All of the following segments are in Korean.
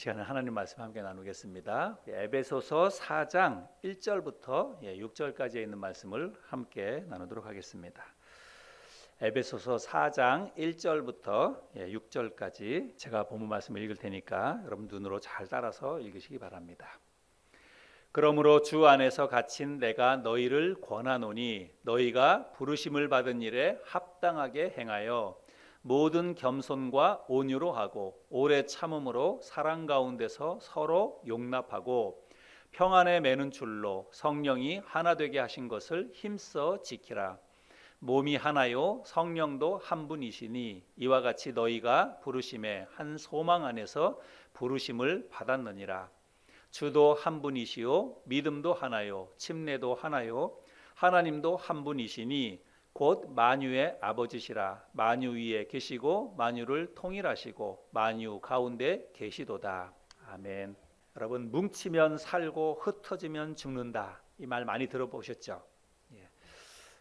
시간에 하나님 말씀 함께 나누겠습니다. 에베소서 4장 1절부터 6절까지에 있는 말씀을 함께 나누도록 하겠습니다. 에베소서 4장 1절부터 6절까지 제가 본문 말씀을 읽을 테니까 여러분 눈으로 잘 따라서 읽으시기 바랍니다. 그러므로 주 안에서 갇힌 내가 너희를 권하노니 너희가 부르심을 받은 일에 합당하게 행하여 모든 겸손과 온유로 하고 오래 참음으로 사랑 가운데서 서로 용납하고 평안에 매는 줄로 성령이 하나 되게 하신 것을 힘써 지키라. 몸이 하나요 성령도 한 분이시니 이와 같이 너희가 부르심의 한 소망 안에서 부르심을 받았느니라. 주도 한 분이시요 믿음도 하나요 침례도 하나요 하나님도 한 분이시니 곧 만유의 아버지시라. 만유 위에 계시고 만유를 통일하시고 만유 가운데 계시도다. 아멘. 여러분, 뭉치면 살고 흩어지면 죽는다, 이 말 많이 들어보셨죠?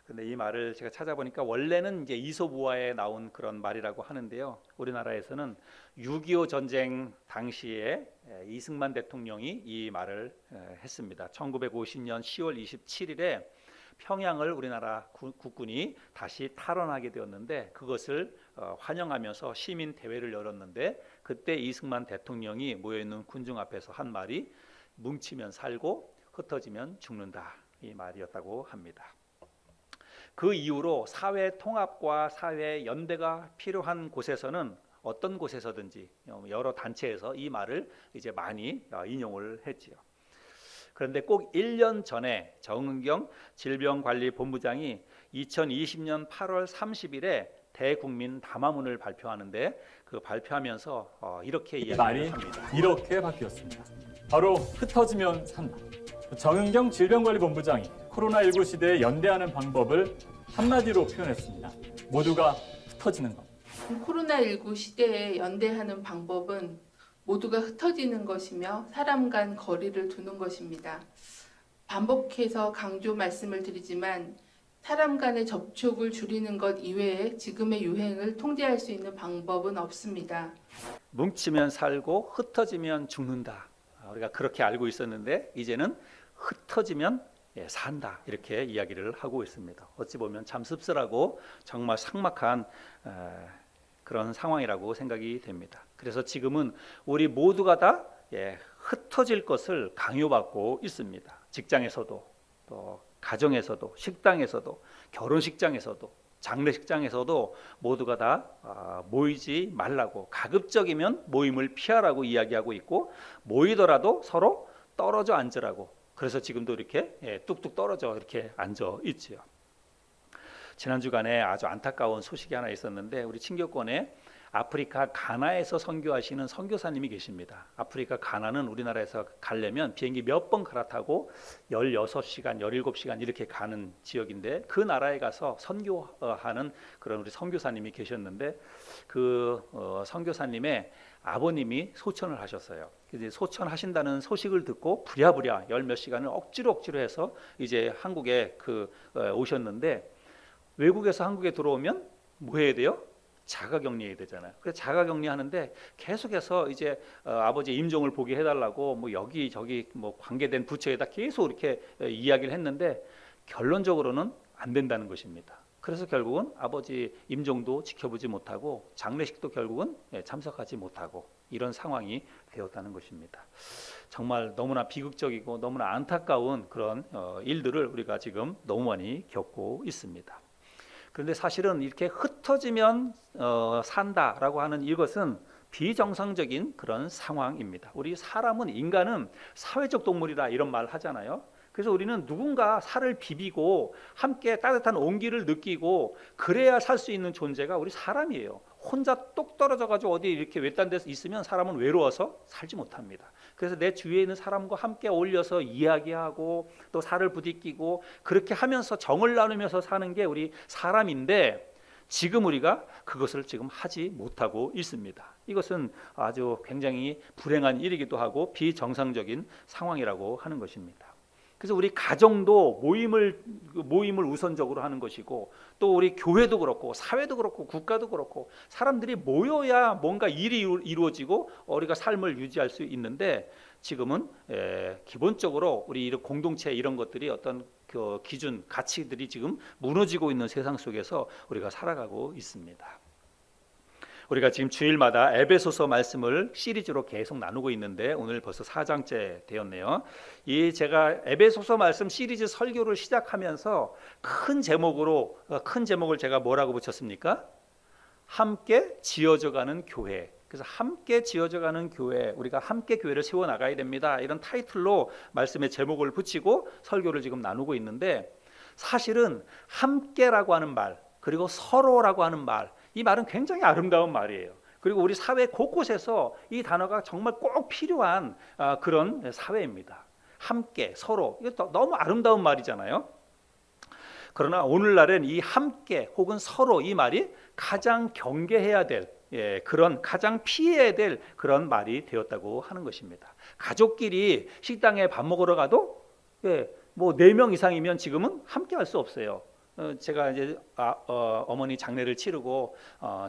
근데 이 말을 제가 찾아보니까 원래는 이제 이솝우화에 나온 그런 말이라고 하는데요. 우리나라에서는 6.25 전쟁 당시에 이승만 대통령이 이 말을 했습니다. 1950년 10월 27일에 평양을 우리나라 국군이 다시 탈환하게 되었는데 그것을 환영하면서 시민 대회를 열었는데 그때 이승만 대통령이 모여있는 군중 앞에서 한 말이 뭉치면 살고 흩어지면 죽는다, 이 말이었다고 합니다. 그 이후로 사회 통합과 사회 연대가 필요한 곳에서는 어떤 곳에서든지 여러 단체에서 이 말을 이제 많이 인용을 했지요. 그런데 꼭 1년 전에 정은경 질병관리본부장이 2020년 8월 30일에 대국민 담화문을 발표하는데 그 발표하면서 이렇게 이야기를 합니다. 이렇게 바뀌었습니다. 바로 흩어지면 산다. 정은경 질병관리본부장이 코로나19 시대에 연대하는 방법을 한마디로 표현했습니다. 모두가 흩어지는 것. 코로나19 시대에 연대하는 방법은 모두가 흩어지는 것이며 사람 간 거리를 두는 것입니다. 반복해서 강조 말씀을 드리지만 사람 간의 접촉을 줄이는 것 이외에 지금의 유행을 통제할 수 있는 방법은 없습니다. 뭉치면 살고 흩어지면 죽는다, 우리가 그렇게 알고 있었는데 이제는 흩어지면 산다, 이렇게 이야기를 하고 있습니다. 어찌 보면 참 씁쓸하고 정말 삭막한 그런 상황이라고 생각이 됩니다. 그래서 지금은 우리 모두가 다 흩어질 것을 강요받고 있습니다. 직장에서도, 또 가정에서도, 식당에서도, 결혼식장에서도, 장례식장에서도 모두가 다 모이지 말라고, 가급적이면 모임을 피하라고 이야기하고 있고, 모이더라도 서로 떨어져 앉으라고. 그래서 지금도 이렇게 뚝뚝 떨어져 이렇게 앉아 있지요. 지난 주간에 아주 안타까운 소식이 하나 있었는데 우리 친교권에 아프리카 가나에서 선교하시는 선교사님이 계십니다. 아프리카 가나는 우리나라에서 가려면 비행기 몇 번 갈아타고 16시간, 17시간 이렇게 가는 지역인데 그 나라에 가서 선교하는 그런 우리 선교사님이 계셨는데 그 선교사님의 아버님이 소천을 하셨어요. 이제 소천하신다는 소식을 듣고 부랴부랴 열 몇 시간을 억지로 해서 이제 한국에 오셨는데 외국에서 한국에 들어오면 뭐 해야 돼요? 자가격리해야 되잖아요. 그래서 자가격리하는데 계속해서 이제 아버지 임종을 보게 해달라고 뭐 여기저기 뭐 관계된 부처에다 계속 이렇게 이야기를 했는데 결론적으로는 안 된다는 것입니다. 그래서 결국은 아버지 임종도 지켜보지 못하고 장례식도 결국은 참석하지 못하고 이런 상황이 되었다는 것입니다. 정말 너무나 비극적이고 너무나 안타까운 그런 일들을 우리가 지금 너무 많이 겪고 있습니다. 그런데 사실은 이렇게 흩어지면 산다라고 하는 이것은 비정상적인 그런 상황입니다. 우리 사람은, 인간은 사회적 동물이다, 이런 말 하잖아요. 그래서 우리는 누군가 살을 비비고 함께 따뜻한 온기를 느끼고 그래야 살 수 있는 존재가 우리 사람이에요. 혼자 똑 떨어져 가지고 어디 이렇게 외딴 데서 있으면 사람은 외로워서 살지 못합니다. 그래서 내 주위에 있는 사람과 함께 어울려서 이야기하고 또 살을 부딪히고 그렇게 하면서 정을 나누면서 사는 게 우리 사람인데 지금 우리가 그것을 지금 하지 못하고 있습니다. 이것은 아주 굉장히 불행한 일이기도 하고 비정상적인 상황이라고 하는 것입니다. 그래서 우리 가정도 모임을 우선적으로 하는 것이고, 또 우리 교회도 그렇고 사회도 그렇고 국가도 그렇고 사람들이 모여야 뭔가 일이 이루어지고 우리가 삶을 유지할 수 있는데, 지금은 기본적으로 우리 이런 공동체 이런 것들이 어떤 그 기준 가치들이 지금 무너지고 있는 세상 속에서 우리가 살아가고 있습니다. 우리가 지금 주일마다 에베소서 말씀을 시리즈로 계속 나누고 있는데 오늘 벌써 4장째 되었네요. 이 제가 에베소서 말씀 시리즈 설교를 시작하면서 큰 제목을 제가 뭐라고 붙였습니까? 함께 지어져가는 교회. 그래서 함께 지어져가는 교회, 우리가 함께 교회를 세워나가야 됩니다, 이런 타이틀로 말씀의 제목을 붙이고 설교를 지금 나누고 있는데, 사실은 함께라고 하는 말, 그리고 서로라고 하는 말, 이 말은 굉장히 아름다운 말이에요. 그리고 우리 사회 곳곳에서 이 단어가 정말 꼭 필요한 그런 사회입니다. 함께, 서로, 이거 너무 아름다운 말이잖아요. 그러나 오늘날은 이 함께 혹은 서로 이 말이 가장 경계해야 될, 그런 가장 피해야 될 그런 말이 되었다고 하는 것입니다. 가족끼리 식당에 밥 먹으러 가도 뭐 4명 이상이면 지금은 함께 할 수 없어요. 제가 이제 어머니 장례를 치르고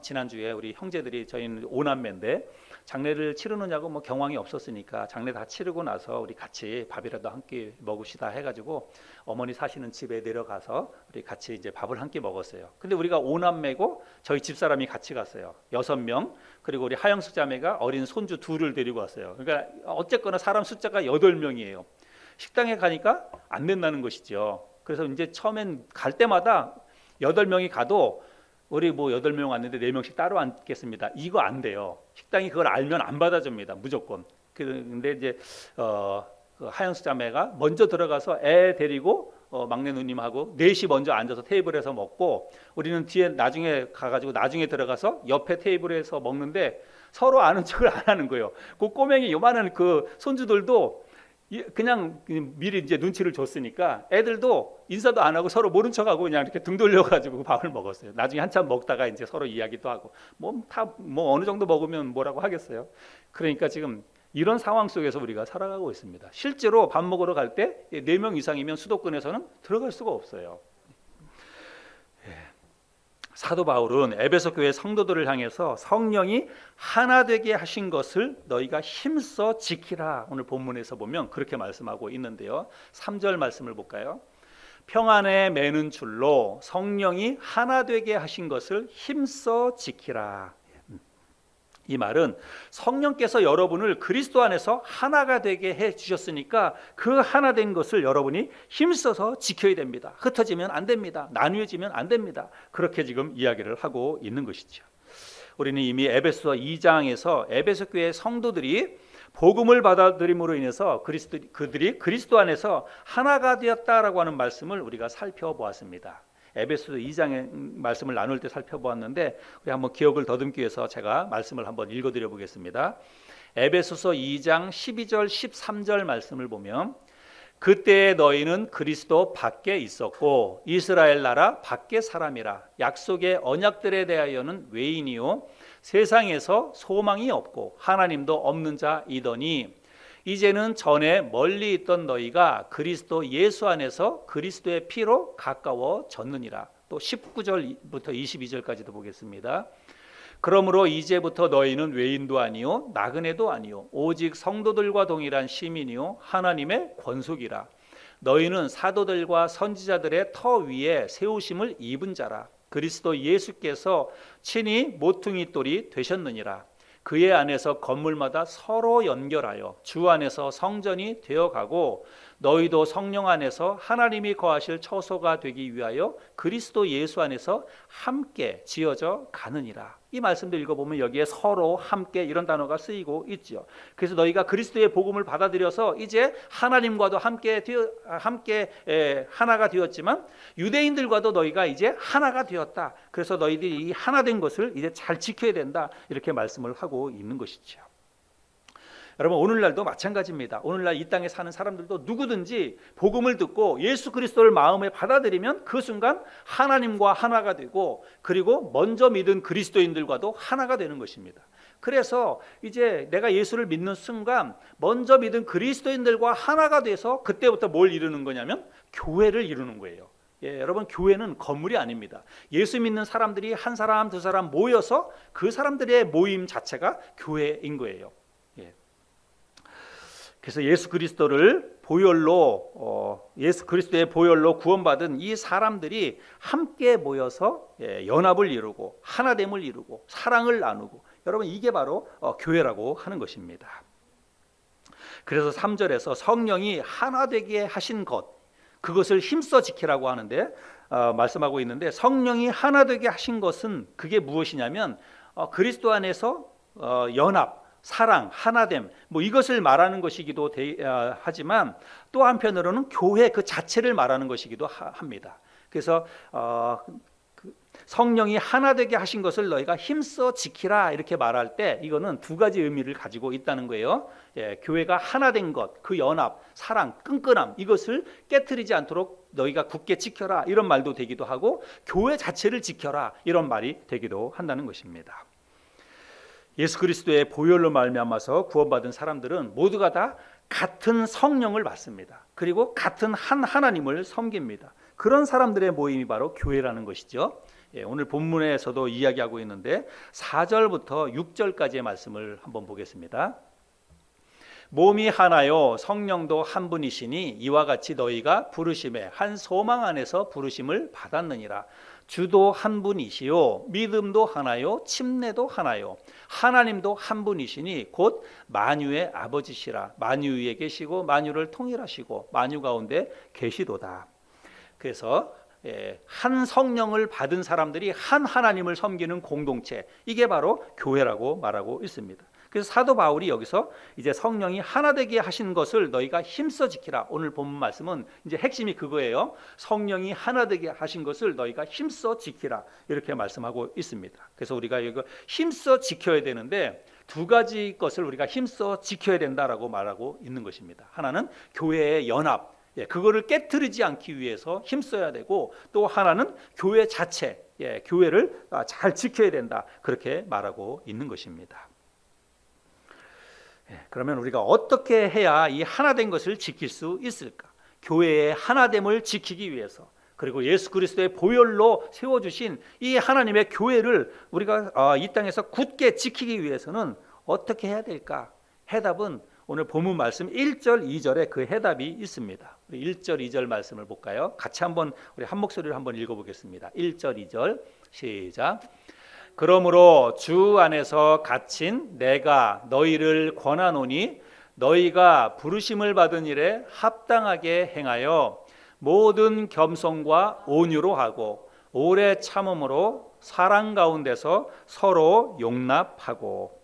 지난주에 우리 형제들이, 저희는 5남매인데 장례를 치르느냐고 뭐 경황이 없었으니까 장례 다 치르고 나서 우리 같이 밥이라도 함께 먹읍시다 해가지고 어머니 사시는 집에 내려가서 우리 같이 이제 밥을 함께 먹었어요. 근데 우리가 5남매고 저희 집사람이 같이 갔어요. 6명. 그리고 우리 하영수 자매가 어린 손주 2을 데리고 왔어요. 그러니까 어쨌거나 사람 숫자가 8명이에요. 식당에 가니까 안 된다는 것이죠. 그래서 이제 처음엔 갈 때마다 8명이 가도 우리 뭐 8명 왔는데 4명씩 따로 앉겠습니다, 이거 안 돼요. 식당이 그걸 알면 안 받아줍니다, 무조건. 근데 이제 그 하영수 자매가 먼저 들어가서 애 데리고 막내 누님하고 넷이 먼저 앉아서 테이블에서 먹고, 우리는 뒤에 나중에 가가지고 나중에 들어가서 옆에 테이블에서 먹는데 서로 아는 척을 안 하는 거예요. 그 꼬맹이 요만한 그 손주들도 그냥 미리 이제 눈치를 줬으니까 애들도 인사도 안 하고 서로 모른 척하고 그냥 이렇게 등 돌려가지고 밥을 먹었어요. 나중에 한참 먹다가 이제 서로 이야기도 하고 뭐 어느 정도 먹으면 뭐라고 하겠어요. 그러니까 지금 이런 상황 속에서 우리가 살아가고 있습니다. 실제로 밥 먹으러 갈 때 4명 이상이면 수도권에서는 들어갈 수가 없어요. 사도 바울은 에베소 교회 성도들을 향해서 성령이 하나 되게 하신 것을 너희가 힘써 지키라, 오늘 본문에서 보면 그렇게 말씀하고 있는데요. 3절 말씀을 볼까요? 평안에 매는 줄로 성령이 하나 되게 하신 것을 힘써 지키라. 이 말은 성령께서 여러분을 그리스도 안에서 하나가 되게 해주셨으니까 그 하나 된 것을 여러분이 힘써서 지켜야 됩니다. 흩어지면 안 됩니다. 나뉘어지면 안 됩니다. 그렇게 지금 이야기를 하고 있는 것이죠. 우리는 이미 에베소 2장에서 에베소 교회 성도들이 복음을 받아들임으로 인해서 그들이 그리스도 안에서 하나가 되었다라고 하는 말씀을 우리가 살펴보았습니다. 에베소서 2장의 말씀을 나눌 때 살펴보았는데 우리 한번 기억을 더듬기 위해서 제가 말씀을 한번 읽어드려 보겠습니다. 에베소서 2장 12절 13절 말씀을 보면, 그때 너희는 그리스도 밖에 있었고 이스라엘 나라 밖의 사람이라, 약속의 언약들에 대하여는 외인이요 세상에서 소망이 없고 하나님도 없는 자이더니 이제는 전에 멀리 있던 너희가 그리스도 예수 안에서 그리스도의 피로 가까워졌느니라. 또 19절부터 22절까지도 보겠습니다. 그러므로 이제부터 너희는 외인도 아니요 나그네도 아니요 오직 성도들과 동일한 시민이요 하나님의 권속이라. 너희는 사도들과 선지자들의 터 위에 세우심을 입은 자라. 그리스도 예수께서 친히 모퉁이 돌이 되셨느니라. 그의 안에서 건물마다 서로 연결하여 주 안에서 성전이 되어가고 너희도 성령 안에서 하나님이 거하실 처소가 되기 위하여 그리스도 예수 안에서 함께 지어져 가느니라. 이 말씀도 읽어보면 여기에 서로 함께 이런 단어가 쓰이고 있죠. 그래서 너희가 그리스도의 복음을 받아들여서 이제 하나님과도 함께 하나가 되었지만 유대인들과도 너희가 이제 하나가 되었다. 그래서 너희들이 이 하나 된 것을 이제 잘 지켜야 된다, 이렇게 말씀을 하고 있는 것이죠. 여러분 오늘날도 마찬가지입니다. 오늘날 이 땅에 사는 사람들도 누구든지 복음을 듣고 예수 그리스도를 마음에 받아들이면 그 순간 하나님과 하나가 되고 그리고 먼저 믿은 그리스도인들과도 하나가 되는 것입니다. 그래서 이제 내가 예수를 믿는 순간 먼저 믿은 그리스도인들과 하나가 돼서 그때부터 뭘 이루는 거냐면 교회를 이루는 거예요. 여러분 교회는 건물이 아닙니다. 예수 믿는 사람들이 한 사람 두 사람 모여서 그 사람들의 모임 자체가 교회인 거예요. 그래서 예수 그리스도의 보혈로 구원받은 이 사람들이 함께 모여서 연합을 이루고 하나됨을 이루고 사랑을 나누고, 여러분 이게 바로 교회라고 하는 것입니다. 그래서 3절에서 성령이 하나 되게 하신 것, 그것을 힘써 지키라고 하는데 말씀하고 있는데, 성령이 하나 되게 하신 것은 그게 무엇이냐면 그리스도 안에서 연합, 사랑, 하나됨, 이것을 말하는 것이기도 하지만 또 한편으로는 교회 그 자체를 말하는 것이기도 합니다. 그래서 성령이 하나 되게 하신 것을 너희가 힘써 지키라 이렇게 말할 때 이거는 두 가지 의미를 가지고 있다는 거예요. 교회가 하나 된 것, 그 연합, 사랑, 끈끈함, 이것을 깨트리지 않도록 너희가 굳게 지켜라 이런 말도 되기도 하고, 교회 자체를 지켜라 이런 말이 되기도 한다는 것입니다. 예수 그리스도의 보혈로 말미암아서 구원받은 사람들은 모두가 다 같은 성령을 받습니다. 그리고 같은 한 하나님을 섬깁니다. 그런 사람들의 모임이 바로 교회라는 것이죠. 오늘 본문에서도 이야기하고 있는데 4절부터 6절까지의 말씀을 한번 보겠습니다. 몸이 하나요 성령도 한 분이시니 이와 같이 너희가 부르심에 한 소망 안에서 부르심을 받았느니라. 주도 한 분이시요 믿음도 하나요 침례도 하나요 하나님도 한 분이시니 곧 만유의 아버지시라. 만유 위에 계시고 만유를 통일하시고 만유 가운데 계시도다. 그래서 한 성령을 받은 사람들이 한 하나님을 섬기는 공동체, 이게 바로 교회라고 말하고 있습니다. 그래서 사도 바울이 여기서 이제 성령이 하나 되게 하신 것을 너희가 힘써 지키라. 오늘 본문 말씀은 이제 핵심이 그거예요. 성령이 하나 되게 하신 것을 너희가 힘써 지키라 이렇게 말씀하고 있습니다. 그래서 우리가 이거 힘써 지켜야 되는데 두 가지 것을 우리가 힘써 지켜야 된다라고 말하고 있는 것입니다. 하나는 교회의 연합, 그거를 깨트리지 않기 위해서 힘써야 되고, 또 하나는 교회 자체, 교회를 잘 지켜야 된다 그렇게 말하고 있는 것입니다. 그러면 우리가 어떻게 해야 이 하나된 것을 지킬 수 있을까? 교회의 하나됨을 지키기 위해서, 그리고 예수 그리스도의 보혈로 세워주신 이 하나님의 교회를 우리가 이 땅에서 굳게 지키기 위해서는 어떻게 해야 될까? 해답은 오늘 본문 말씀 1절, 2절에 그 해답이 있습니다. 우리 1절, 2절 말씀을 볼까요? 같이 한번 우리 한 목소리로 한번 읽어보겠습니다. 1절, 2절 시작. 그러므로 주 안에서 갇힌 내가 너희를 권하노니 너희가 부르심을 받은 일에 합당하게 행하여 모든 겸손과 온유로 하고 오래 참음으로 사랑 가운데서 서로 용납하고.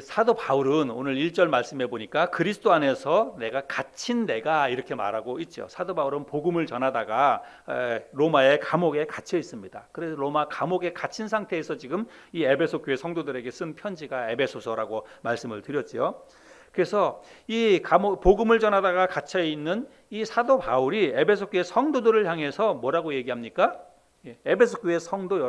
사도 바울은 오늘 1절 말씀해 보니까 그리스도 안에서 내가 갇힌 내가 이렇게 말하고 있죠. 사도 바울은 복음을 전하다가 로마의 감옥에 갇혀 있습니다. 그래서 로마 감옥에 갇힌 상태에서 지금 이 에베소 교회 성도들에게 쓴 편지가 에베소서라고 말씀을 드렸죠. 그래서 이 복음을 전하다가 갇혀 있는 이 사도 바울이 에베소 교회 성도들을 향해서 뭐라고 얘기합니까? 에베소 교회 성도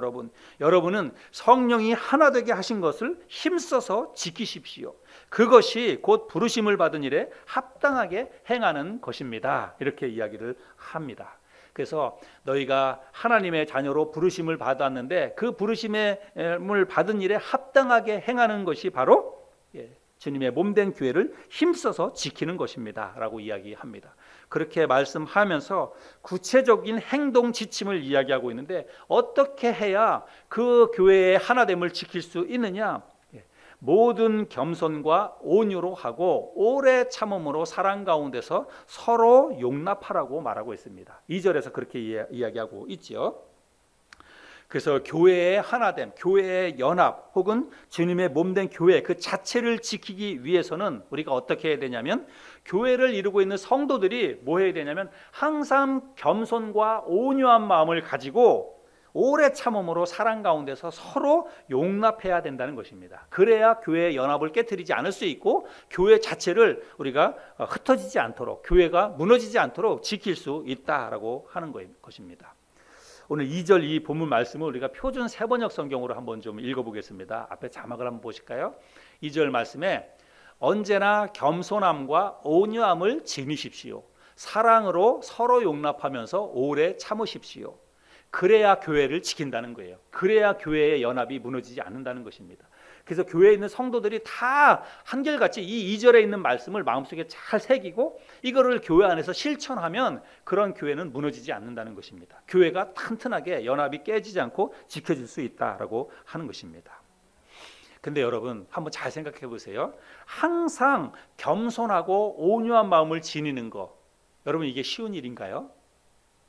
여러분은 성령이 하나 되게 하신 것을 힘써서 지키십시오. 그것이 곧 부르심을 받은 일에 합당하게 행하는 것입니다. 이렇게 이야기를 합니다. 그래서 너희가 하나님의 자녀로 부르심을 받았는데 그 부르심을 받은 일에 합당하게 행하는 것이 바로 주님의 몸된 교회를 힘써서 지키는 것입니다 라고 이야기합니다. 그렇게 말씀하면서 구체적인 행동 지침을 이야기하고 있는데, 어떻게 해야 그 교회의 하나됨을 지킬 수 있느냐? 모든 겸손과 온유로 하고 오래 참음으로 사랑 가운데서 서로 용납하라고 말하고 있습니다. 2절에서 그렇게 이야기하고 있죠. 그래서 교회의 하나됨, 교회의 연합 혹은 주님의 몸된 교회 그 자체를 지키기 위해서는 우리가 어떻게 해야 되냐면, 교회를 이루고 있는 성도들이 뭐 해야 되냐면 항상 겸손과 온유한 마음을 가지고 오래 참음으로 사랑 가운데서 서로 용납해야 된다는 것입니다. 그래야 교회의 연합을 깨트리지 않을 수 있고 교회 자체를 우리가 흩어지지 않도록, 교회가 무너지지 않도록 지킬 수 있다라고 하는 것입니다. 오늘 2절 이 본문 말씀을 우리가 표준 세번역 성경으로 한번 좀 읽어보겠습니다. 앞에 자막을 한번 보실까요? 2절 말씀에 언제나 겸손함과 온유함을 지니십시오. 사랑으로 서로 용납하면서 오래 참으십시오. 그래야 교회를 지킨다는 거예요. 그래야 교회의 연합이 무너지지 않는다는 것입니다. 그래서 교회에 있는 성도들이 다 한결같이 이 2절에 있는 말씀을 마음속에 잘 새기고 이거를 교회 안에서 실천하면 그런 교회는 무너지지 않는다는 것입니다. 교회가 튼튼하게 연합이 깨지지 않고 지켜질 수 있다라고 하는 것입니다. 근데 여러분 한번 잘 생각해 보세요. 항상 겸손하고 온유한 마음을 지니는 거, 여러분 이게 쉬운 일인가요?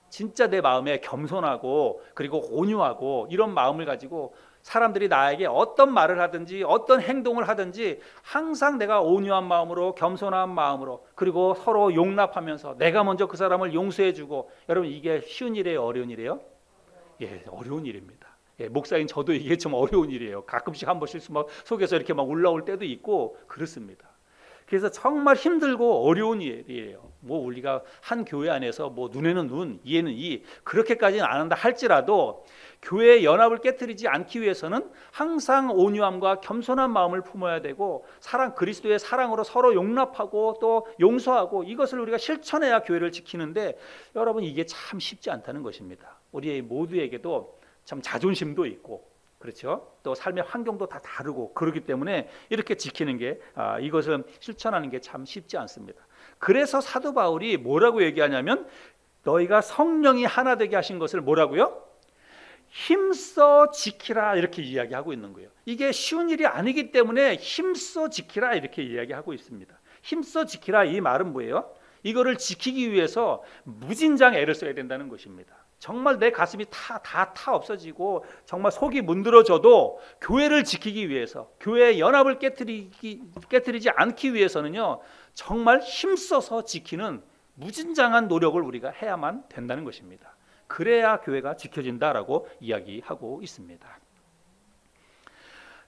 진짜 내 마음에 겸손하고 그리고 온유하고 이런 마음을 가지고 사람들이 나에게 어떤 말을 하든지 어떤 행동을 하든지 항상 내가 온유한 마음으로 겸손한 마음으로 그리고 서로 용납하면서 내가 먼저 그 사람을 용서해주고, 여러분 이게 쉬운 일이에요? 어려운 일이에요? 예, 어려운 일입니다. 예, 목사인 저도 이게 좀 어려운 일이에요. 가끔씩 한 번씩 속에서 이렇게 막 올라올 때도 있고 그렇습니다. 그래서 정말 힘들고 어려운 일이에요. 뭐 우리가 한 교회 안에서 뭐 눈에는 눈, 이에는 이 그렇게까지는 안 한다 할지라도 교회의 연합을 깨트리지 않기 위해서는 항상 온유함과 겸손한 마음을 품어야 되고 그리스도의 사랑으로 서로 용납하고 또 용서하고 이것을 우리가 실천해야 교회를 지키는데 여러분 이게 참 쉽지 않다는 것입니다. 우리 모두에게도 참 자존심도 있고 그렇죠. 또 삶의 환경도 다 다르고 그렇기 때문에 이렇게 지키는 게 이것을 실천하는 게 참 쉽지 않습니다. 그래서 사도 바울이 뭐라고 얘기하냐면 너희가 성령이 하나 되게 하신 것을 뭐라고요? 힘써 지키라 이렇게 이야기하고 있는 거예요. 이게 쉬운 일이 아니기 때문에 힘써 지키라 이렇게 이야기하고 있습니다. 힘써 지키라 이 말은 뭐예요? 이거를 지키기 위해서 무진장 애를 써야 된다는 것입니다. 정말 내 가슴이 다 없어지고 정말 속이 문드러져도 교회를 지키기 위해서, 교회의 연합을 깨트리지 않기 위해서는요 정말 힘써서 지키는 무진장한 노력을 우리가 해야만 된다는 것입니다. 그래야 교회가 지켜진다라고 이야기하고 있습니다.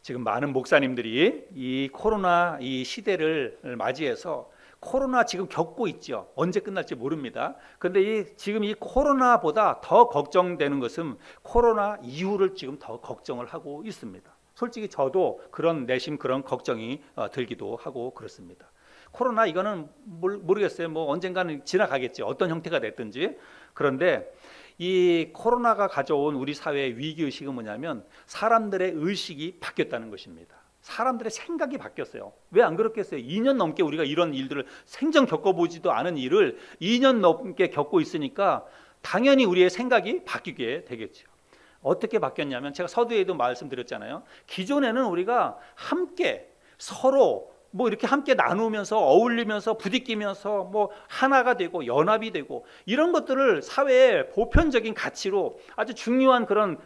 지금 많은 목사님들이 이 코로나 이 시대를 맞이해서 코로나 지금 겪고 있죠. 언제 끝날지 모릅니다. 그런데 지금 이 코로나보다 더 걱정되는 것은 코로나 이후를 지금 더 걱정을 하고 있습니다. 솔직히 저도 그런 내심 그런 걱정이 들기도 하고 그렇습니다. 코로나 이거는 모르겠어요. 뭐 언젠가는 지나가겠지. 어떤 형태가 됐든지. 그런데 이 코로나가 가져온 우리 사회의 위기의식은 뭐냐면 사람들의 의식이 바뀌었다는 것입니다. 사람들의 생각이 바뀌었어요. 왜 안 그렇겠어요? 2년 넘게 우리가 이런 일들을 생전 겪어보지도 않은 일을 2년 넘게 겪고 있으니까 당연히 우리의 생각이 바뀌게 되겠죠. 어떻게 바뀌었냐면 제가 서두에도 말씀드렸잖아요. 기존에는 우리가 함께 서로 뭐 이렇게 함께 나누면서 어울리면서 부딪히면서 뭐 하나가 되고 연합이 되고 이런 것들을 사회의 보편적인 가치로 아주 중요한 그런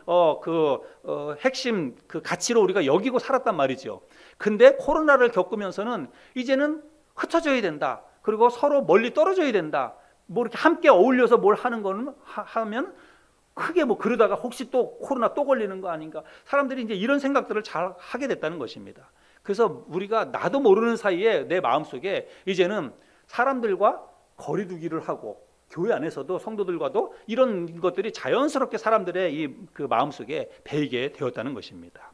핵심 그 가치로 우리가 여기고 살았단 말이죠. 근데 코로나를 겪으면서는 이제는 흩어져야 된다. 그리고 서로 멀리 떨어져야 된다. 뭐 이렇게 함께 어울려서 뭘 하는 거는 하면 크게 뭐 그러다가 혹시 또 코로나 또 걸리는 거 아닌가. 사람들이 이제 이런 생각들을 잘 하게 됐다는 것입니다. 그래서 우리가 나도 모르는 사이에 내 마음속에 이제는 사람들과 거리 두기를 하고 교회 안에서도 성도들과도 이런 것들이 자연스럽게 사람들의 그 마음속에 배이게 되었다는 것입니다.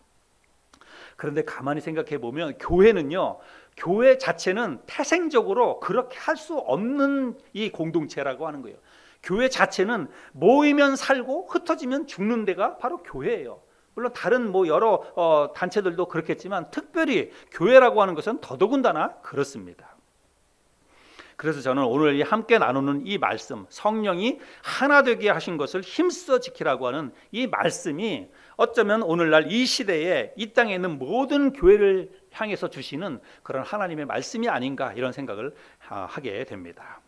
그런데 가만히 생각해 보면 교회는요, 교회 자체는 태생적으로 그렇게 할 수 없는 이 공동체라고 하는 거예요. 교회 자체는 모이면 살고 흩어지면 죽는 데가 바로 교회예요. 물론 다른 뭐 여러 단체들도 그렇겠지만 특별히 교회라고 하는 것은 더더군다나 그렇습니다. 그래서 저는 오늘 함께 나누는 이 말씀, 성령이 하나 되게 하신 것을 힘써 지키라고 하는 이 말씀이 어쩌면 오늘날 이 시대에 이 땅에 있는 모든 교회를 향해서 주시는 그런 하나님의 말씀이 아닌가 이런 생각을 하게 됩니다.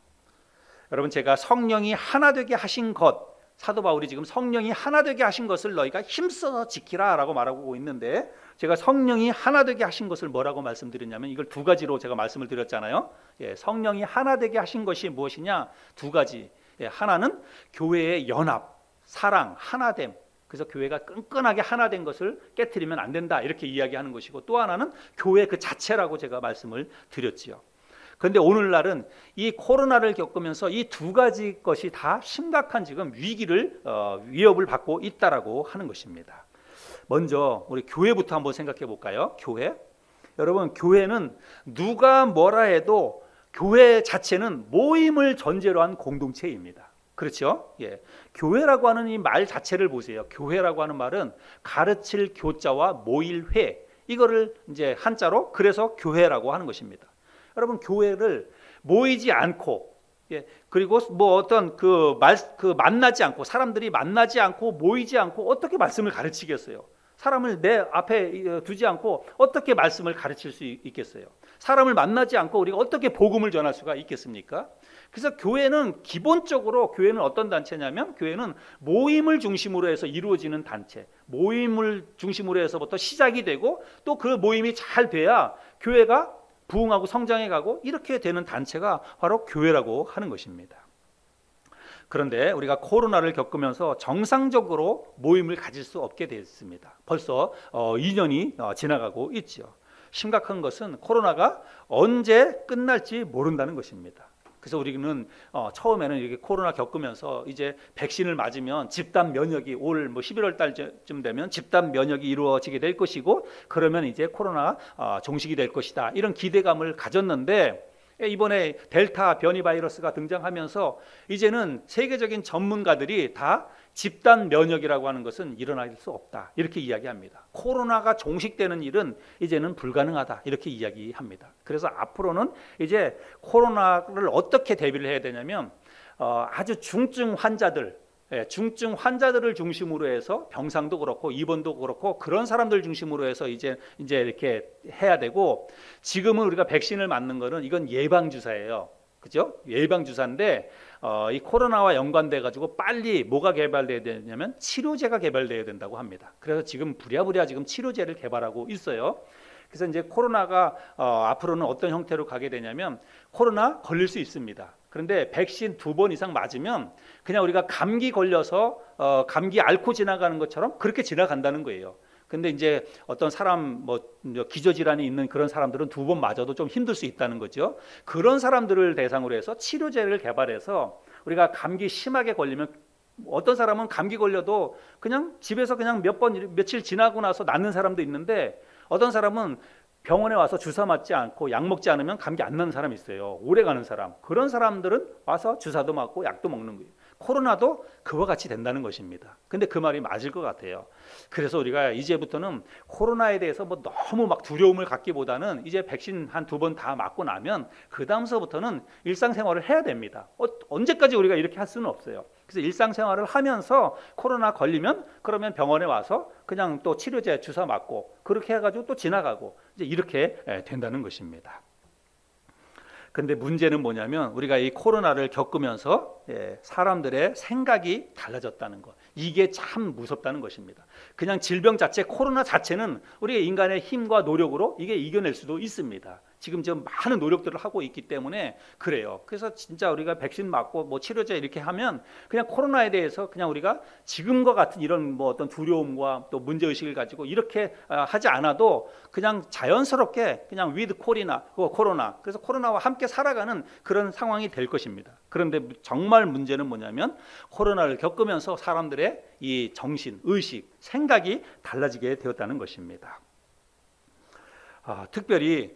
여러분, 제가 성령이 하나 되게 하신 것, 사도 바울이 지금 성령이 하나 되게 하신 것을 너희가 힘써 지키라 라고 말하고 있는데, 제가 성령이 하나 되게 하신 것을 뭐라고 말씀드렸냐면 이걸 두 가지로 제가 말씀을 드렸잖아요. 성령이 하나 되게 하신 것이 무엇이냐? 두 가지. 하나는 교회의 연합, 사랑, 하나됨. 그래서 교회가 끈끈하게 하나 된 것을 깨트리면 안 된다 이렇게 이야기하는 것이고, 또 하나는 교회 그 자체라고 제가 말씀을 드렸지요. 그런데 오늘날은 이 코로나를 겪으면서 이 두 가지 것이 다 심각한 지금 위협을 받고 있다라고 하는 것입니다. 먼저 우리 교회부터 한번 생각해 볼까요? 교회. 여러분, 교회는 누가 뭐라 해도 교회 자체는 모임을 전제로 한 공동체입니다. 그렇죠? 예. 교회라고 하는 이 말 자체를 보세요. 교회라고 하는 말은 가르칠 교자와 모일 회, 이거를 이제 한자로 그래서 교회라고 하는 것입니다. 여러분, 교회를 모이지 않고, 예, 그리고 뭐 어떤 만나지 않고, 사람들이 만나지 않고 모이지 않고 어떻게 말씀을 가르치겠어요? 사람을 내 앞에 두지 않고 어떻게 말씀을 가르칠 수 있겠어요? 사람을 만나지 않고 우리가 어떻게 복음을 전할 수가 있겠습니까? 그래서 교회는 기본적으로, 교회는 어떤 단체냐면, 교회는 모임을 중심으로 해서 이루어지는 단체, 모임을 중심으로 해서부터 시작이 되고, 또 그 모임이 잘 돼야 교회가 부흥하고 성장해 가고 이렇게 되는 단체가 바로 교회라고 하는 것입니다. 그런데 우리가 코로나를 겪으면서 정상적으로 모임을 가질 수 없게 됐습니다. 벌써 2년이 지나가고 있죠. 심각한 것은 코로나가 언제 끝날지 모른다는 것입니다. 그래서 우리는 처음에는 이렇게 코로나 겪으면서 이제 백신을 맞으면 집단 면역이 올 11월 달쯤 되면 집단 면역이 이루어지게 될 것이고, 그러면 이제 코로나 종식이 될 것이다, 이런 기대감을 가졌는데, 이번에 델타 변이 바이러스가 등장하면서 이제는 세계적인 전문가들이 다 집단 면역이라고 하는 것은 일어날 수 없다 이렇게 이야기합니다. 코로나가 종식되는 일은 이제는 불가능하다 이렇게 이야기합니다. 그래서 앞으로는 이제 코로나를 어떻게 대비를 해야 되냐면, 아주 중증 환자들을 중심으로 해서 병상도 그렇고 입원도 그렇고 그런 사람들 중심으로 해서 이제 이렇게 해야 되고, 지금은 우리가 백신을 맞는 거는 이건 예방 주사예요. 그죠? 예방 주사인데 이 코로나와 연관돼 가지고 빨리 뭐가 개발돼야 되냐면 치료제가 개발돼야 된다고 합니다. 그래서 지금 부랴부랴 지금 치료제를 개발하고 있어요. 그래서 이제 코로나가 앞으로는 어떤 형태로 가게 되냐면, 코로나 걸릴 수 있습니다. 그런데 백신 2번 이상 맞으면 그냥 우리가 감기 걸려서 감기 앓고 지나가는 것처럼 그렇게 지나간다는 거예요. 근데 이제 어떤 사람 기저질환이 있는 그런 사람들은 2번 맞아도 좀 힘들 수 있다는 거죠. 그런 사람들을 대상으로 해서 치료제를 개발해서 우리가 감기 심하게 걸리면, 어떤 사람은 감기 걸려도 그냥 집에서 그냥 며칠 지나고 나서 낫는 사람도 있는데, 어떤 사람은 병원에 와서 주사 맞지 않고 약 먹지 않으면 감기 안 나는 사람이 있어요. 오래 가는 사람. 그런 사람들은 와서 주사도 맞고 약도 먹는 거예요. 코로나도 그와 같이 된다는 것입니다. 근데 그 말이 맞을 것 같아요. 그래서 우리가 이제부터는 코로나에 대해서 너무 막 두려움을 갖기보다는 이제 백신 한 2번 다 맞고 나면 그 다음서부터는 일상생활을 해야 됩니다. 언제까지 우리가 이렇게 할 수는 없어요. 그래서 일상생활을 하면서 코로나 걸리면 그러면 병원에 와서 그냥 또 치료제 주사 맞고 그렇게 해가지고 또 지나가고 이제 이렇게 된다는 것입니다. 근데 문제는 뭐냐면, 우리가 이 코로나를 겪으면서 사람들의 생각이 달라졌다는 것, 이게 참 무섭다는 것입니다. 그냥 질병 자체, 코로나 자체는 우리의 인간의 힘과 노력으로 이게 이겨낼 수도 있습니다. 지금 많은 노력들을 하고 있기 때문에 그래요. 그래서 진짜 우리가 백신 맞고 치료제 이렇게 하면 그냥 코로나에 대해서 그냥 우리가 지금과 같은 이런 어떤 두려움과 또 문제의식을 가지고 이렇게 하지 않아도 그냥 자연스럽게 그냥 위드 코로나, 그래서 코로나와 함께 살아가는 그런 상황이 될 것입니다. 그런데 정말 문제는 뭐냐면, 코로나를 겪으면서 사람들의 이 정신, 의식, 생각이 달라지게 되었다는 것입니다. 특별히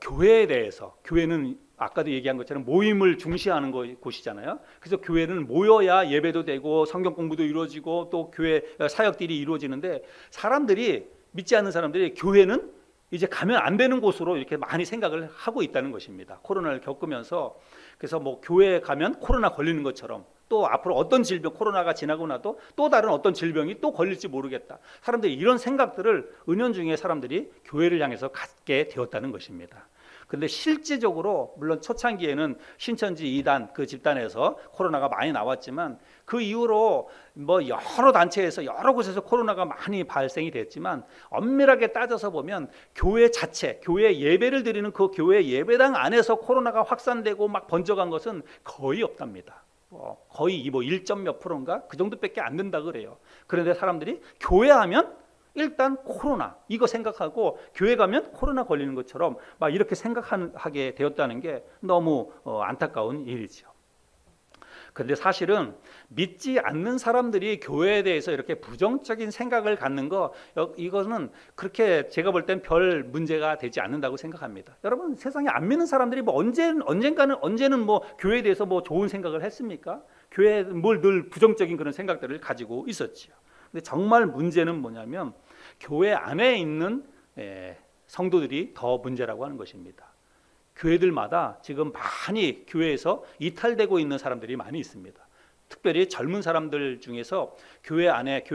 교회에 대해서, 교회는 아까도 얘기한 것처럼 모임을 중시하는 곳이잖아요. 그래서 교회는 모여야 예배도 되고 성경 공부도 이루어지고 또 교회 사역들이 이루어지는데, 사람들이, 믿지 않는 사람들이 교회는 이제 가면 안 되는 곳으로 이렇게 많이 생각을 하고 있다는 것입니다. 코로나를 겪으면서. 그래서 교회에 가면 코로나 걸리는 것처럼, 또 앞으로 어떤 질병, 코로나가 지나고 나도 또 다른 어떤 질병이 또 걸릴지 모르겠다, 사람들이 이런 생각들을 은연중에 사람들이 교회를 향해서 갖게 되었다는 것입니다. 그런데 실제적으로 물론 초창기에는 신천지 2단 그 집단에서 코로나가 많이 나왔지만, 그 이후로 여러 단체에서 여러 곳에서 코로나가 많이 발생이 됐지만, 엄밀하게 따져서 보면 교회 자체, 교회 예배를 드리는 그 교회 예배당 안에서 코로나가 확산되고 막 번져간 것은 거의 없답니다. 거의 뭐 1몇 %인가 그 정도밖에 안 된다 그래요. 그런데 사람들이 교회 하면 일단 코로나 이거 생각하고 교회 가면 코로나 걸리는 것처럼 막 이렇게 생각하게 되었다는 게 너무 안타까운 일이죠. 그런데 사실은 믿지 않는 사람들이 교회에 대해서 이렇게 부정적인 생각을 갖는 거 이거는 그렇게 제가 볼 땐 별 문제가 되지 않는다고 생각합니다. 여러분 세상에 안 믿는 사람들이 뭐 언제는 뭐 교회에 대해서 뭐 좋은 생각을 했습니까? 교회에 뭘 늘 부정적인 그런 생각들을 가지고 있었지요. 근데 정말 문제는 뭐냐면 교회 안에 있는 성도들이 더 문제라고 하는 것입니다. 교회들마다 지금 많이 교회에서 이탈되고 있는 사람들이 많이 있습니다. 특별히 젊은 사람들 중에서 교회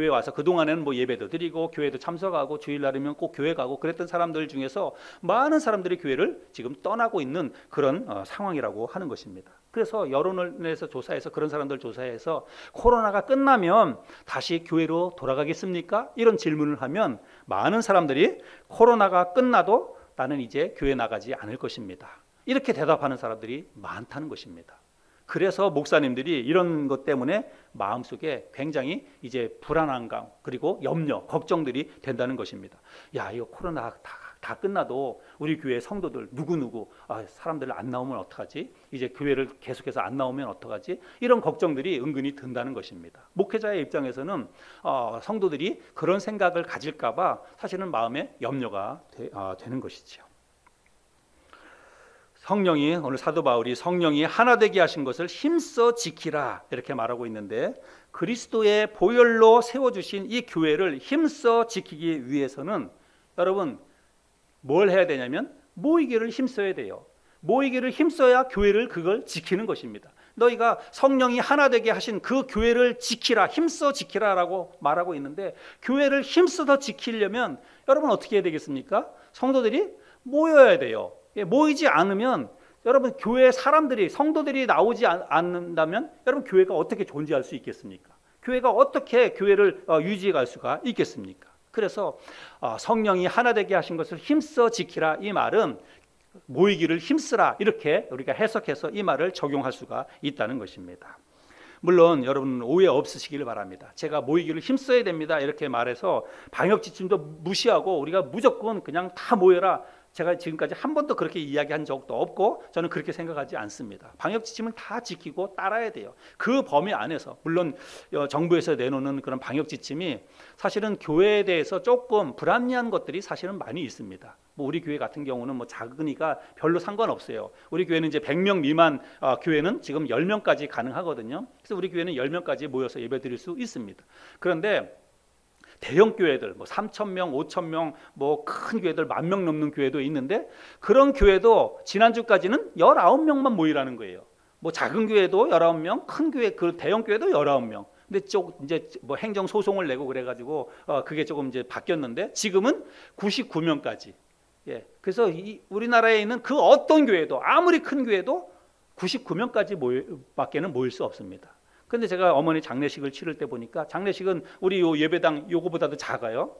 와서 그동안에는 뭐 예배도 드리고 교회도 참석하고 주일날이면 꼭 교회 가고 그랬던 사람들 중에서 많은 사람들이 교회를 지금 떠나고 있는 그런 상황이라고 하는 것입니다. 그래서 여론을 내서 조사해서 그런 사람들 조사해서 코로나가 끝나면 다시 교회로 돌아가겠습니까? 이런 질문을 하면 많은 사람들이 코로나가 끝나도 나는 이제 교회 나가지 않을 것입니다. 이렇게 대답하는 사람들이 많다는 것입니다. 그래서 목사님들이 이런 것 때문에 마음속에 굉장히 이제 불안한 감 그리고 염려, 걱정들이 된다는 것입니다. 야, 이거 코로나 다 끝나도 우리 교회 성도들 누구누구 사람들 안 나오면 어떡하지? 이제 교회를 계속해서 안 나오면 어떡하지? 이런 걱정들이 은근히 든다는 것입니다. 목회자의 입장에서는 성도들이 그런 생각을 가질까 봐 사실은 마음에 염려가 되는 것이죠. 성령이 오늘 사도 바울이 성령이 하나 되게 하신 것을 힘써 지키라 이렇게 말하고 있는데 그리스도의 보혈로 세워주신 이 교회를 힘써 지키기 위해서는 여러분 뭘 해야 되냐면 모이기를 힘써야 돼요. 모이기를 힘써야 교회를 그걸 지키는 것입니다. 너희가 성령이 하나 되게 하신 그 교회를 지키라, 힘써 지키라라고 말하고 있는데 교회를 힘써서 지키려면 여러분 어떻게 해야 되겠습니까? 성도들이 모여야 돼요. 모이지 않으면 여러분 교회 사람들이 성도들이 나오지 않는다면 여러분 교회가 어떻게 존재할 수 있겠습니까? 교회가 어떻게 교회를 유지해 갈 수가 있겠습니까? 그래서 성령이 하나 되게 하신 것을 힘써 지키라 이 말은 모이기를 힘쓰라 이렇게 우리가 해석해서 이 말을 적용할 수가 있다는 것입니다. 물론 여러분 오해 없으시길 바랍니다. 제가 모이기를 힘써야 됩니다 이렇게 말해서 방역 지침도 무시하고 우리가 무조건 그냥 다 모여라 제가 지금까지 한 번도 그렇게 이야기한 적도 없고 저는 그렇게 생각하지 않습니다. 방역 지침을 다 지키고 따라야 돼요. 그 범위 안에서 물론 정부에서 내놓는 그런 방역 지침이 사실은 교회에 대해서 조금 불합리한 것들이 사실은 많이 있습니다. 뭐 우리 교회 같은 경우는 뭐 작으니까 별로 상관없어요. 우리 교회는 이제 100명 미만 교회는 지금 10명까지 가능하거든요. 그래서 우리 교회는 10명까지 모여서 예배드릴 수 있습니다. 그런데 대형 교회들 뭐 3,000명, 5,000명 뭐 큰 교회들 10,000명 넘는 교회도 있는데 그런 교회도 지난주까지는 19명만 모이라는 거예요. 뭐 작은 교회도 19명, 큰 교회 그 대형 교회도 19명. 근데 이제 뭐 행정 소송을 내고 그래 가지고 그게 조금 이제 바뀌었는데 지금은 99명까지. 예. 그래서 우리나라에 있는 그 어떤 교회도 아무리 큰 교회도 99명까지 밖에는 모일 수 없습니다. 근데 제가 어머니 장례식을 치를 때 보니까 장례식은 우리 요 예배당 요거보다도 작아요.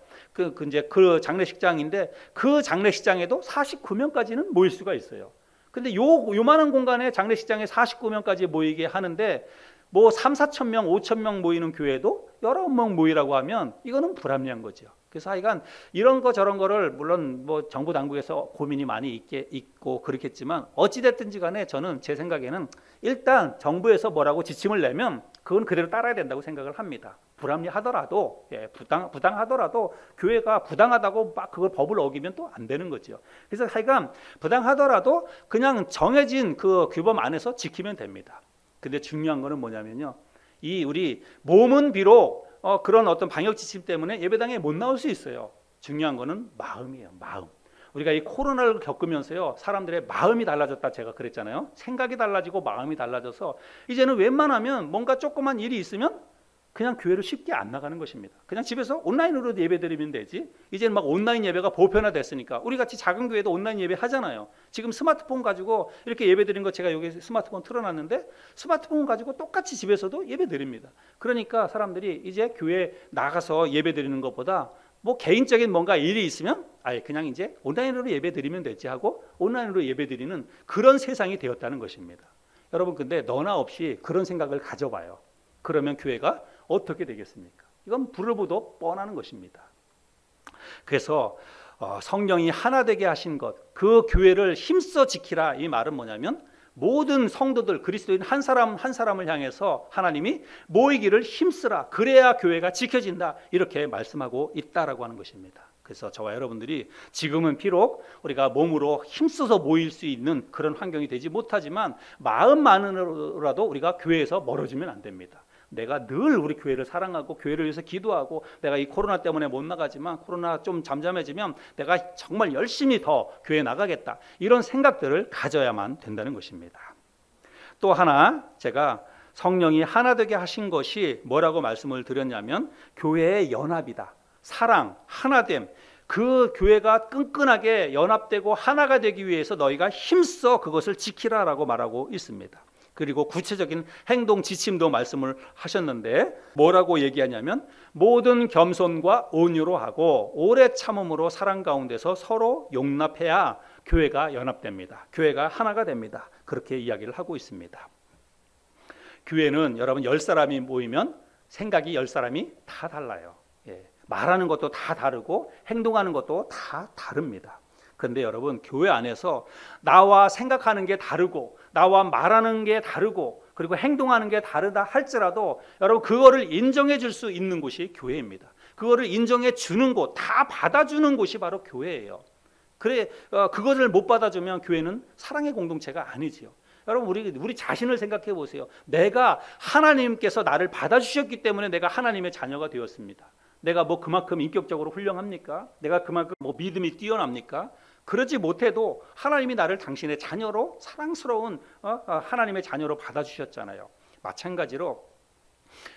이제 그 장례식장인데 그 장례식장에도 49명까지는 모일 수가 있어요. 근데 요만한 공간에 장례식장에 49명까지 모이게 하는데 뭐 3,4천 명, 5천 명 모이는 교회도 19명 모이라고 하면 이거는 불합리한 거죠. 그래서 하여간 이런 거 저런 거를 물론 뭐 정부 당국에서 고민이 많이 있고 그렇겠지만 어찌 됐든지 간에 저는 제 생각에는 일단 정부에서 뭐라고 지침을 내면 그건 그대로 따라야 된다고 생각을 합니다. 불합리하더라도 부당하더라도 교회가 부당하다고 막 그걸 법을 어기면 또 안 되는 거죠. 그래서 하여간 부당하더라도 그냥 정해진 그 규범 안에서 지키면 됩니다. 근데 중요한 거는 뭐냐면요. 우리 몸은 비록 그런 어떤 방역 지침 때문에 예배당에 못 나올 수 있어요. 중요한 거는 마음이에요. 마음. 우리가 이 코로나를 겪으면서요. 사람들의 마음이 달라졌다 제가 그랬잖아요. 생각이 달라지고 마음이 달라져서 이제는 웬만하면 뭔가 조그만 일이 있으면 그냥 교회를 쉽게 안 나가는 것입니다. 그냥 집에서 온라인으로 예배드리면 되지. 이제는 막 온라인 예배가 보편화됐으니까 우리 같이 작은 교회도 온라인 예배 하잖아요. 지금 스마트폰 가지고 이렇게 예배드리는 거 제가 여기 스마트폰 틀어놨는데 스마트폰 가지고 똑같이 집에서도 예배드립니다. 그러니까 사람들이 이제 교회 나가서 예배드리는 것보다 뭐 개인적인 뭔가 일이 있으면 아예 그냥 이제 온라인으로 예배드리면 되지 하고 온라인으로 예배드리는 그런 세상이 되었다는 것입니다. 여러분 근데 너나 없이 그런 생각을 가져봐요. 그러면 교회가 어떻게 되겠습니까? 이건 불을 보도 뻔하는 것입니다. 그래서 성령이 하나 되게 하신 것, 그 교회를 힘써 지키라, 이 말은 뭐냐면 모든 성도들, 그리스도인 한 사람 한 사람을 향해서 하나님이 모이기를 힘쓰라, 그래야 교회가 지켜진다, 이렇게 말씀하고 있다라고 하는 것입니다. 그래서 저와 여러분들이 지금은 비록 우리가 몸으로 힘써서 모일 수 있는 그런 환경이 되지 못하지만 마음만으로라도 우리가 교회에서 멀어지면 안 됩니다. 내가 늘 우리 교회를 사랑하고 교회를 위해서 기도하고, 내가 이 코로나 때문에 못 나가지만 코로나 좀 잠잠해지면 내가 정말 열심히 더 교회에 나가겠다, 이런 생각들을 가져야만 된다는 것입니다. 또 하나, 제가 성령이 하나 되게 하신 것이 뭐라고 말씀을 드렸냐면 교회의 연합이다. 사랑, 하나됨, 그 교회가 끈끈하게 연합되고 하나가 되기 위해서 너희가 힘써 그것을 지키라라고 말하고 있습니다. 그리고 구체적인 행동 지침도 말씀을 하셨는데 뭐라고 얘기하냐면 모든 겸손과 온유로 하고 오래 참음으로 사랑 가운데서 서로 용납해야 교회가 연합됩니다. 교회가 하나가 됩니다. 그렇게 이야기를 하고 있습니다. 교회는 여러분 10사람이 모이면 생각이 10사람이 다 달라요. 말하는 것도 다 다르고 행동하는 것도 다 다릅니다. 그런데 여러분 교회 안에서 나와 생각하는 게 다르고 나와 말하는 게 다르고 그리고 행동하는 게 다르다 할지라도 여러분 그거를 인정해 줄 수 있는 곳이 교회입니다. 그거를 인정해 주는 곳, 다 받아주는 곳이 바로 교회예요. 그래 그것을 못 받아주면 교회는 사랑의 공동체가 아니지요. 여러분 우리 자신을 생각해 보세요. 내가 하나님께서 나를 받아주셨기 때문에 내가 하나님의 자녀가 되었습니다. 내가 뭐 그만큼 인격적으로 훌륭합니까? 내가 그만큼 뭐 믿음이 뛰어납니까? 그러지 못해도 하나님이 나를 당신의 자녀로, 사랑스러운 하나님의 자녀로 받아주셨잖아요. 마찬가지로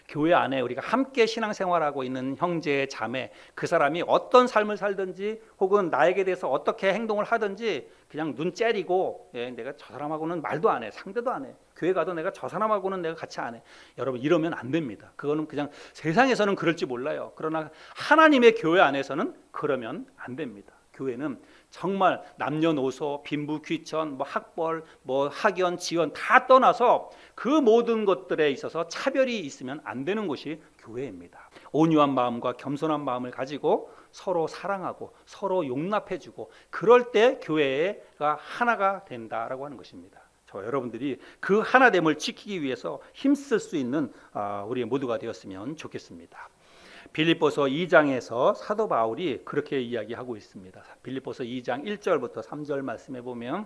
교회 안에 우리가 함께 신앙생활하고 있는 형제, 자매, 그 사람이 어떤 삶을 살든지 혹은 나에게 대해서 어떻게 행동을 하든지 그냥 눈 째리고 내가 저 사람하고는 말도 안 해, 상대도 안 해, 교회 가도 내가 저 사람하고는 내가 같이 안 해, 여러분 이러면 안 됩니다. 그거는 그냥 세상에서는 그럴지 몰라요. 그러나 하나님의 교회 안에서는 그러면 안 됩니다. 교회는 정말 남녀노소, 빈부, 귀천, 뭐 학벌, 뭐 학연, 지원 다 떠나서 그 모든 것들에 있어서 차별이 있으면 안 되는 곳이 교회입니다. 온유한 마음과 겸손한 마음을 가지고 서로 사랑하고 서로 용납해주고 그럴 때 교회가 하나가 된다라고 하는 것입니다. 저 여러분들이 그 하나됨을 지키기 위해서 힘쓸 수 있는 우리 모두가 되었으면 좋겠습니다. 빌립보서 2장에서 사도 바울이 그렇게 이야기하고 있습니다. 빌립보서 2장 1절부터 3절 말씀해 보면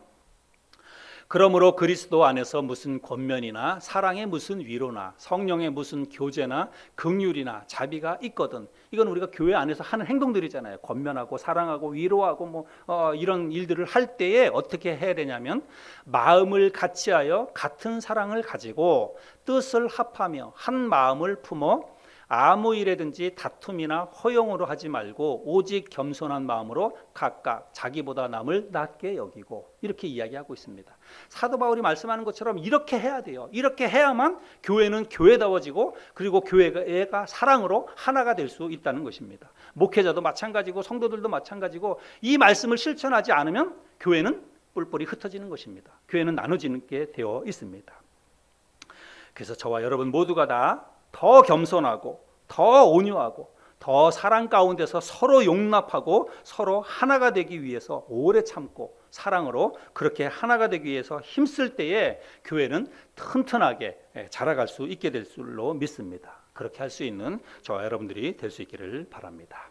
그러므로 그리스도 안에서 무슨 권면이나 사랑의 무슨 위로나 성령의 무슨 교제나 긍휼이나 자비가 있거든. 이건 우리가 교회 안에서 하는 행동들이잖아요. 권면하고 사랑하고 위로하고 뭐 이런 일들을 할 때에 어떻게 해야 되냐면 마음을 같이하여 같은 사랑을 가지고 뜻을 합하며 한 마음을 품어 아무 일에든지 다툼이나 허용으로 하지 말고 오직 겸손한 마음으로 각각 자기보다 남을 낮게 여기고, 이렇게 이야기하고 있습니다. 사도 바울이 말씀하는 것처럼 이렇게 해야 돼요. 이렇게 해야만 교회는 교회다워지고 그리고 교회가 사랑으로 하나가 될 수 있다는 것입니다. 목회자도 마찬가지고 성도들도 마찬가지고 이 말씀을 실천하지 않으면 교회는 뿔뿔이 흩어지는 것입니다. 교회는 나눠지는 게 되어 있습니다. 그래서 저와 여러분 모두가 다 더 겸손하고 더 온유하고 더 사랑 가운데서 서로 용납하고 서로 하나가 되기 위해서 오래 참고 사랑으로 그렇게 하나가 되기 위해서 힘쓸 때에 교회는 튼튼하게 자라갈 수 있게 될 줄로 믿습니다. 그렇게 할 수 있는 저와 여러분들이 될 수 있기를 바랍니다.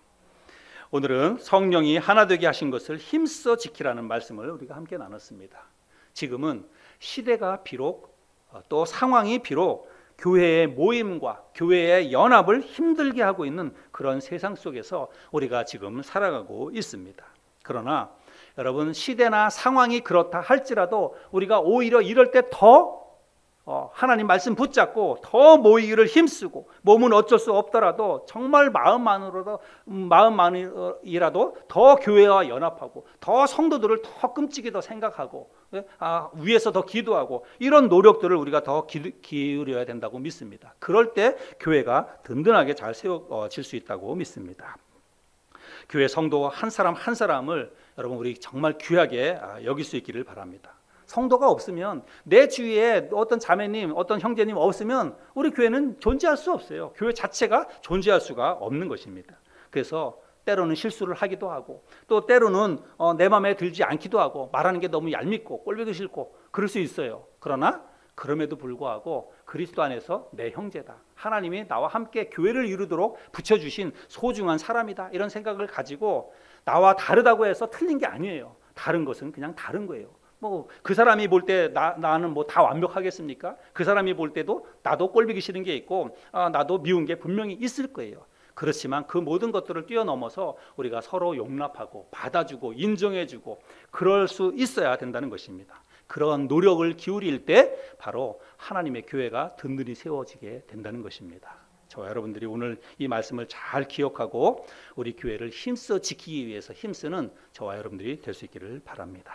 오늘은 성령이 하나 되게 하신 것을 힘써 지키라는 말씀을 우리가 함께 나눴습니다. 지금은 시대가 비록 또 상황이 비록 교회의 모임과 교회의 연합을 힘들게 하고 있는 그런 세상 속에서 우리가 지금 살아가고 있습니다. 그러나 여러분 시대나 상황이 그렇다 할지라도 우리가 오히려 이럴 때 더 하나님 말씀 붙잡고 더 모이기를 힘쓰고 몸은 어쩔 수 없더라도 정말 마음만이라도 더 교회와 연합하고 더 성도들을 더 끔찍이 더 생각하고 위에서 더 기도하고 이런 노력들을 우리가 더 기울여야 된다고 믿습니다. 그럴 때 교회가 든든하게 잘 세워질 수 있다고 믿습니다. 교회 성도 한 사람 한 사람을 여러분 우리 정말 귀하게 여길 수 있기를 바랍니다. 성도가 없으면, 내 주위에 어떤 자매님, 어떤 형제님 없으면 우리 교회는 존재할 수 없어요. 교회 자체가 존재할 수가 없는 것입니다. 그래서 때로는 실수를 하기도 하고, 또 때로는 내 마음에 들지 않기도 하고, 말하는 게 너무 얄밉고 꼴보기 싫고 그럴 수 있어요. 그러나 그럼에도 불구하고 그리스도 안에서 내 형제다, 하나님이 나와 함께 교회를 이루도록 붙여주신 소중한 사람이다, 이런 생각을 가지고 나와 다르다고 해서 틀린 게 아니에요. 다른 것은 그냥 다른 거예요. 뭐 그 사람이 볼 때 나는 뭐 다 완벽하겠습니까? 그 사람이 볼 때도 나도 꼴보기 싫은 게 있고 나도 미운 게 분명히 있을 거예요. 그렇지만 그 모든 것들을 뛰어넘어서 우리가 서로 용납하고 받아주고 인정해주고 그럴 수 있어야 된다는 것입니다. 그런 노력을 기울일 때 바로 하나님의 교회가 든든히 세워지게 된다는 것입니다. 저와 여러분들이 오늘 이 말씀을 잘 기억하고 우리 교회를 힘써 지키기 위해서 힘쓰는 저와 여러분들이 될 수 있기를 바랍니다.